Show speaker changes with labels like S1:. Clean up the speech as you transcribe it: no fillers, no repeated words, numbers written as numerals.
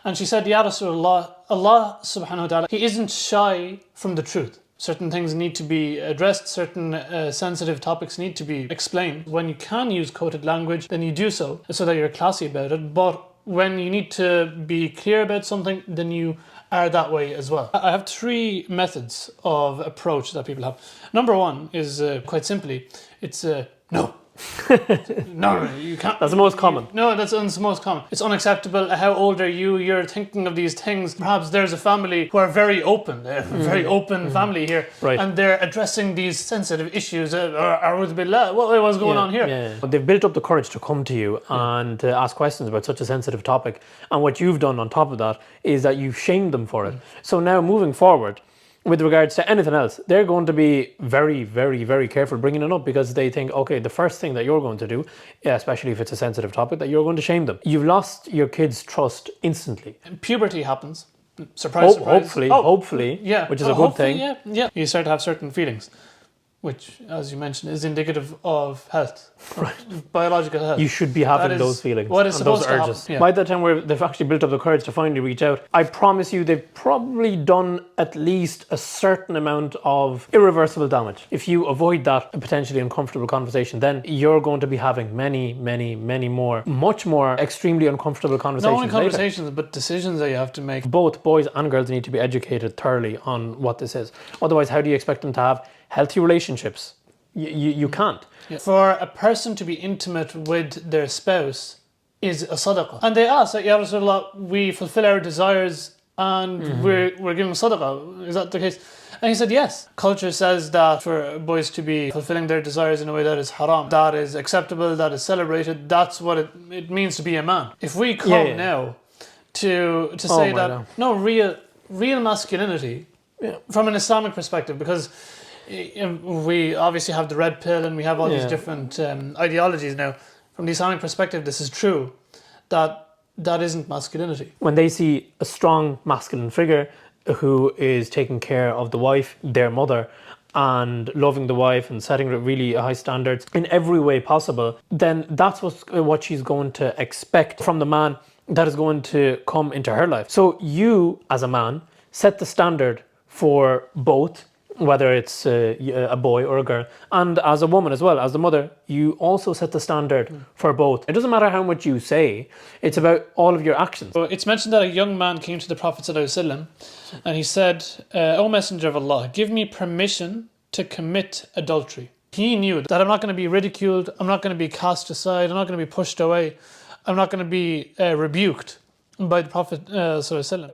S1: And she said, Ya Rasulullah, Allah subhanahu wa ta'ala, He isn't shy from the truth. Certain things need to be addressed, certain sensitive topics need to be explained. When you can use coded language, then you do so that you're classy about it. But when you need to be clear about something, then you are that way as well. I have 3 methods of approach that people have. Number 1 is quite simply, it's no. No, you can't.
S2: That's the most common.
S1: That's the most common. It's unacceptable. How old are you? You're thinking of these things. Perhaps there's a family who are very open. They're a very open family here.
S2: Right.
S1: And they're addressing these sensitive issues. What's going on here?
S2: Yeah. They've built up the courage to come to you and to ask questions about such a sensitive topic. And what you've done on top of that is that you've shamed them for it. So now moving forward, with regards to anything else, they're going to be very, very, very careful bringing it up because they think, okay, the first thing that you're going to do, especially if it's a sensitive topic, that you're going to shame them. You've lost your kids' trust instantly.
S1: And puberty happens. Surprise, surprise.
S2: Hopefully, which is a good thing.
S1: Yeah. You start to have certain feelings, which, as you mentioned, is indicative of health, right? Biological health.
S2: You should be having those feelings,
S1: what is supposed
S2: those urges.
S1: To happen. Yeah.
S2: By the time they've actually built up the courage to finally reach out, I promise you, they've probably done at least a certain amount of irreversible damage. If you avoid that potentially uncomfortable conversation, then you're going to be having many, many, many more, much more extremely uncomfortable conversations.
S1: Not only conversations, but decisions that you have to make.
S2: Both boys and girls need to be educated thoroughly on what this is. Otherwise, how do you expect them to have healthy relationships? You can't.
S1: Yeah. For a person to be intimate with their spouse is a sadaqah. And they ask, Ya Rasulullah, we fulfill our desires and we're giving sadaqah. Is that the case? And he said, yes. Culture says that for boys to be fulfilling their desires in a way that is haram, that is acceptable, that is celebrated, that's what it means to be a man. If we come now to say that, no, real masculinity from an Islamic perspective, because we obviously have the red pill and we have all these different ideologies now. From the Islamic perspective, this is true, that isn't masculinity.
S2: When they see a strong masculine figure who is taking care of the wife, their mother, and loving the wife and setting really high standards in every way possible, then that's what she's going to expect from the man that is going to come into her life. So you, as a man, set the standard for both, whether it's a boy or a girl, and as a woman as well, as the mother, you also set the standard for both. It doesn't matter how much you say, it's about all of your actions.
S1: So it's mentioned that a young man came to the Prophet ﷺ and he said, O Messenger of Allah, give me permission to commit adultery. He knew that I'm not going to be ridiculed, I'm not going to be cast aside, I'm not going to be pushed away, I'm not going to be rebuked by the Prophet ﷺ.